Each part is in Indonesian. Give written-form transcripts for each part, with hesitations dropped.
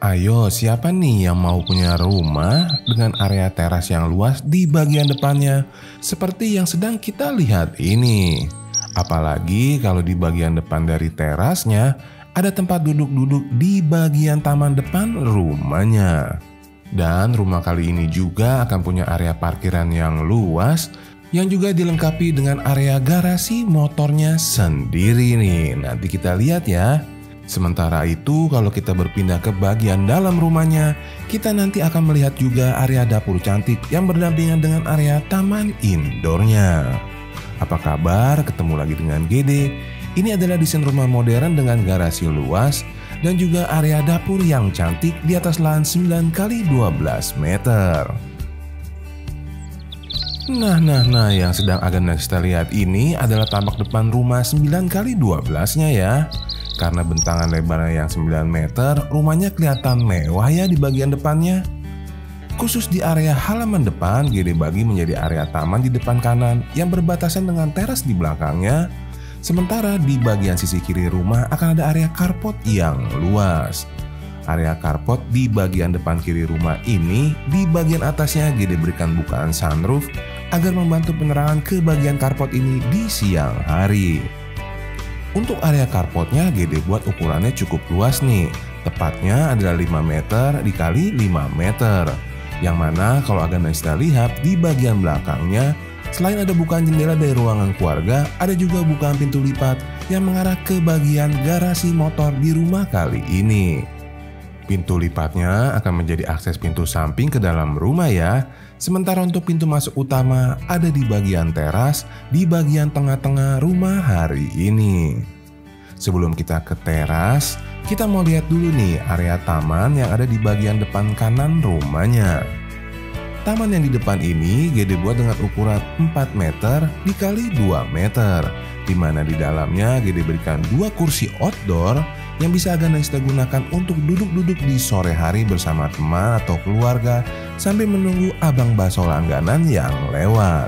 Ayo, siapa nih yang mau punya rumah dengan area teras yang luas di bagian depannya, seperti yang sedang kita lihat ini? Apalagi kalau di bagian depan dari terasnya ada tempat duduk-duduk di bagian taman depan rumahnya. Dan rumah kali ini juga akan punya area parkiran yang luas, yang juga dilengkapi dengan area garasi motornya sendiri nih. Nanti kita lihat ya. Sementara itu, kalau kita berpindah ke bagian dalam rumahnya, kita nanti akan melihat juga area dapur cantik yang berdampingan dengan area taman indoornya. Apa kabar? Ketemu lagi dengan Gede. Ini adalah desain rumah modern dengan garasi luas dan juga area dapur yang cantik di atas lahan 9x12 meter. Nah, yang sedang akan kita lihat ini adalah tampak depan rumah 9x12-nya ya. Karena bentangan lebarnya yang 9 meter, rumahnya kelihatan mewah ya di bagian depannya. Khusus di area halaman depan, Gede bagi menjadi area taman di depan kanan yang berbatasan dengan teras di belakangnya. Sementara di bagian sisi kiri rumah akan ada area carport yang luas. Area carport di bagian depan kiri rumah ini, di bagian atasnya Gede berikan bukaan sunroof agar membantu penerangan ke bagian carport ini di siang hari. Untuk area carportnya Gede buat ukurannya cukup luas nih. Tepatnya adalah 5 meter dikali 5 meter. Yang mana kalau akan kita lihat di bagian belakangnya, selain ada bukaan jendela dari ruangan keluarga, ada juga bukaan pintu lipat yang mengarah ke bagian garasi motor di rumah kali ini. Pintu lipatnya akan menjadi akses pintu samping ke dalam rumah ya. Sementara untuk pintu masuk utama ada di bagian teras, di bagian tengah-tengah rumah hari ini. Sebelum kita ke teras, kita mau lihat dulu nih area taman yang ada di bagian depan kanan rumahnya. Taman yang di depan ini Gede buat dengan ukuran 4 meter dikali 2 meter, di mana di dalamnya Gede berikan 2 kursi outdoor yang bisa kita gunakan untuk duduk-duduk di sore hari bersama teman atau keluarga sambil menunggu abang bakso langganan yang lewat.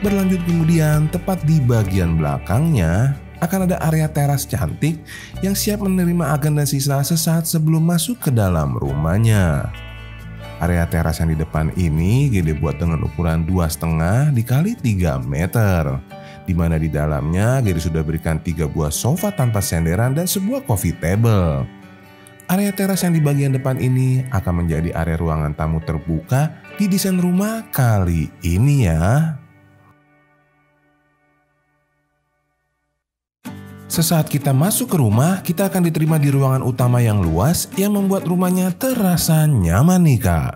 Berlanjut kemudian, tepat di bagian belakangnya akan ada area teras cantik yang siap menerima agenda sisa sesaat sebelum masuk ke dalam rumahnya. Area teras yang di depan ini Gede buat dengan ukuran 2,5 dikali 3 meter. Di mana di dalamnya Gede sudah berikan 3 buah sofa tanpa senderan dan sebuah coffee table. Area teras yang di bagian depan ini akan menjadi area ruangan tamu terbuka di desain rumah kali ini ya. Sesaat kita masuk ke rumah, kita akan diterima di ruangan utama yang luas yang membuat rumahnya terasa nyaman nih kak.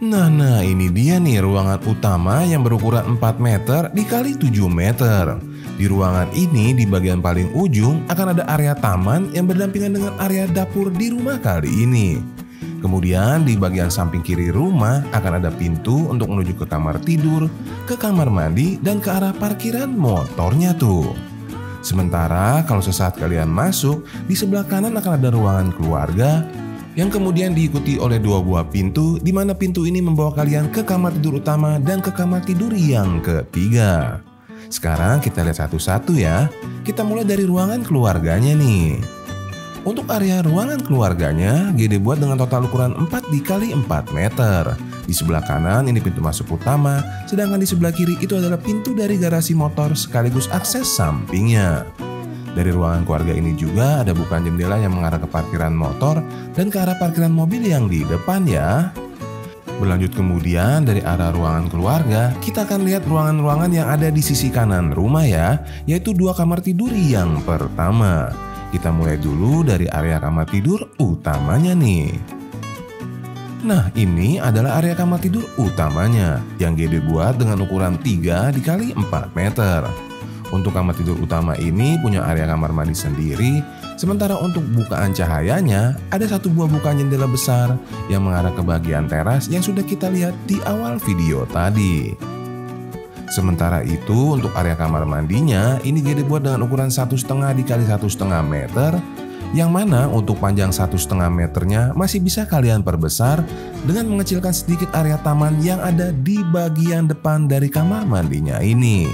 Nah ini dia nih ruangan utama yang berukuran 4 meter dikali 7 meter. Di ruangan ini di bagian paling ujung akan ada area taman yang berdampingan dengan area dapur di rumah kali ini. Kemudian di bagian samping kiri rumah akan ada pintu untuk menuju ke kamar tidur, ke kamar mandi, dan ke arah parkiran motornya tuh. Sementara kalau sesaat kalian masuk, di sebelah kanan akan ada ruangan keluarga yang kemudian diikuti oleh 2 buah pintu, di mana pintu ini membawa kalian ke kamar tidur utama dan ke kamar tidur yang ketiga. Sekarang kita lihat satu-satu ya. Kita mulai dari ruangan keluarganya nih. Untuk area ruangan keluarganya Gede buat dengan total ukuran 4 dikali 4 meter. Di sebelah kanan ini pintu masuk utama, sedangkan di sebelah kiri itu adalah pintu dari garasi motor sekaligus akses sampingnya. Dari ruangan keluarga ini juga ada bukaan jendela yang mengarah ke parkiran motor dan ke arah parkiran mobil yang di depan ya. Berlanjut kemudian dari arah ruangan keluarga, kita akan lihat ruangan-ruangan yang ada di sisi kanan rumah ya, yaitu 2 kamar tidur yang pertama. Kita mulai dulu dari area kamar tidur utamanya nih. Nah ini adalah area kamar tidur utamanya yang Gede buat dengan ukuran 3 dikali 4 meter. Untuk kamar tidur utama ini punya area kamar mandi sendiri, sementara untuk bukaan cahayanya ada 1 buah bukaan jendela besar yang mengarah ke bagian teras yang sudah kita lihat di awal video tadi. Sementara itu untuk area kamar mandinya ini Gede buat dengan ukuran 1,5 dikali 1,5 meter, yang mana untuk panjang 1,5 meternya masih bisa kalian perbesar dengan mengecilkan sedikit area taman yang ada di bagian depan dari kamar mandinya ini.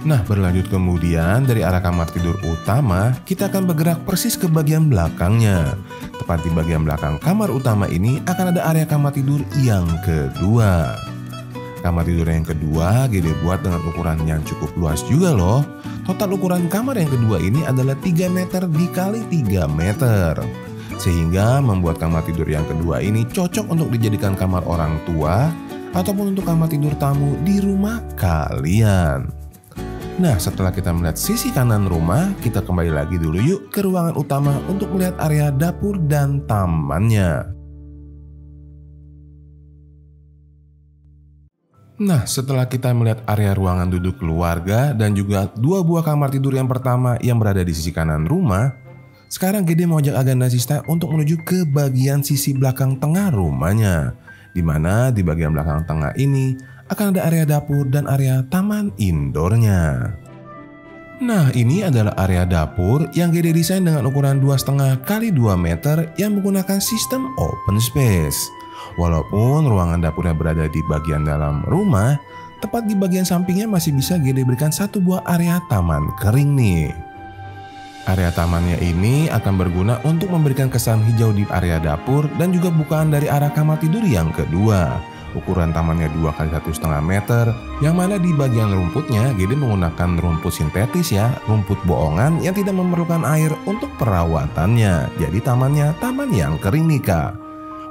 Nah, berlanjut kemudian dari arah kamar tidur utama, kita akan bergerak persis ke bagian belakangnya. Tepat di bagian belakang kamar utama ini akan ada area kamar tidur yang kedua. Kamar tidur yang kedua Gede buat dengan ukuran yang cukup luas juga loh. Total ukuran kamar yang kedua ini adalah 3 meter dikali 3 meter. Sehingga membuat kamar tidur yang kedua ini cocok untuk dijadikan kamar orang tua ataupun untuk kamar tidur tamu di rumah kalian. Nah, setelah kita melihat sisi kanan rumah, kita kembali lagi dulu yuk ke ruangan utama untuk melihat area dapur dan tamannya. Nah, setelah kita melihat area ruangan duduk keluarga dan juga 2 buah kamar tidur yang pertama yang berada di sisi kanan rumah, sekarang Gede mau ajak Aganda Sista untuk menuju ke bagian sisi belakang tengah rumahnya. Dimana di bagian belakang tengah ini akan ada area dapur dan area taman indoornya. Nah, ini adalah area dapur yang Gede desain dengan ukuran 2,5 kali 2 meter yang menggunakan sistem open space. Walaupun ruangan dapurnya berada di bagian dalam rumah, tepat di bagian sampingnya masih bisa Gede berikan 1 buah area taman kering nih. Area tamannya ini akan berguna untuk memberikan kesan hijau di area dapur dan juga bukaan dari arah kamar tidur yang kedua. Ukuran tamannya 2 kali 1,5 meter, yang mana di bagian rumputnya Gede menggunakan rumput sintetis ya, rumput bohongan yang tidak memerlukan air untuk perawatannya. Jadi tamannya taman yang kering nih kak.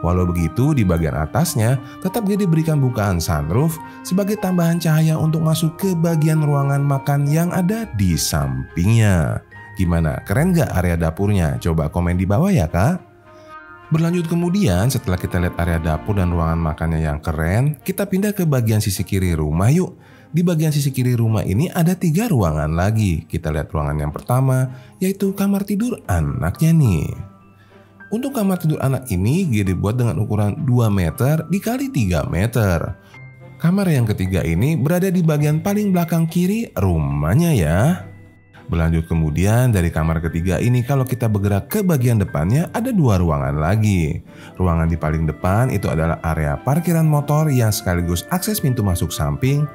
Walau begitu di bagian atasnya tetap Gede berikan bukaan sunroof sebagai tambahan cahaya untuk masuk ke bagian ruangan makan yang ada di sampingnya. Gimana, keren gak area dapurnya? Coba komen di bawah ya kak. Berlanjut kemudian setelah kita lihat area dapur dan ruangan makannya yang keren, kita pindah ke bagian sisi kiri rumah yuk. Di bagian sisi kiri rumah ini ada 3 ruangan lagi. Kita lihat ruangan yang pertama, yaitu kamar tidur anaknya nih. Untuk kamar tidur anak ini Gede buat dengan ukuran 2 meter dikali 3 meter. Kamar yang ketiga ini berada di bagian paling belakang kiri rumahnya ya. Berlanjut kemudian dari kamar ketiga ini kalau kita bergerak ke bagian depannya ada 2 ruangan lagi. Ruangan di paling depan itu adalah area parkiran motor yang sekaligus akses pintu masuk samping.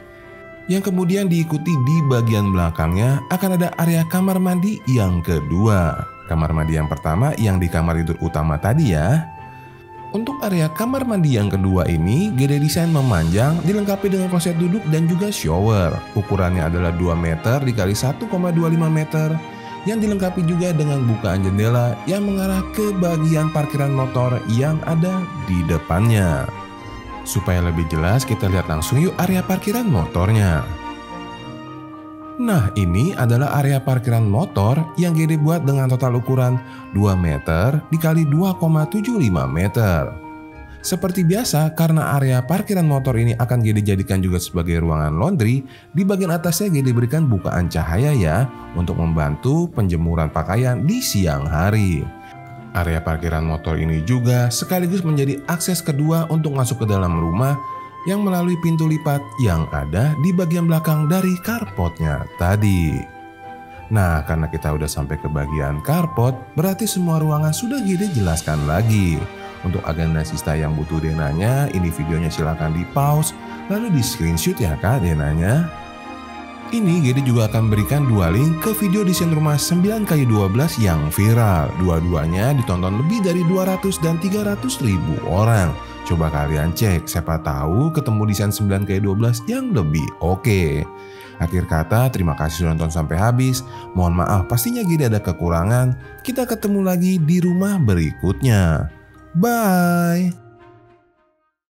Yang kemudian diikuti di bagian belakangnya akan ada area kamar mandi yang kedua. Kamar mandi yang pertama yang di kamar tidur utama tadi ya. Untuk area kamar mandi yang kedua ini Gede desain memanjang, dilengkapi dengan kloset duduk dan juga shower. Ukurannya adalah 2 meter dikali 1,25 meter yang dilengkapi juga dengan bukaan jendela yang mengarah ke bagian parkiran motor yang ada di depannya. Supaya lebih jelas kita lihat langsung yuk area parkiran motornya. Nah, ini adalah area parkiran motor yang Gede buat dengan total ukuran 2 meter dikali 2,75 meter. Seperti biasa, karena area parkiran motor ini akan Gede jadikan juga sebagai ruangan laundry, di bagian atasnya Gede berikan bukaan cahaya ya, untuk membantu penjemuran pakaian di siang hari. Area parkiran motor ini juga sekaligus menjadi akses kedua untuk masuk ke dalam rumah yang melalui pintu lipat yang ada di bagian belakang dari carportnya tadi. Nah, karena kita udah sampai ke bagian carport, berarti semua ruangan sudah Gede jelaskan lagi. Untuk Aganda Sista yang butuh denanya, ini videonya silahkan di pause, lalu di screenshot ya kak denanya. Ini Gede juga akan berikan 2 link ke video desain rumah 9x12 yang viral. Dua-duanya ditonton lebih dari 200 dan 300 ribu orang. Coba kalian cek, siapa tahu ketemu desain 9x12 yang lebih oke. Akhir kata, terima kasih sudah nonton sampai habis. Mohon maaf pastinya Gede ada kekurangan. Kita ketemu lagi di rumah berikutnya. Bye!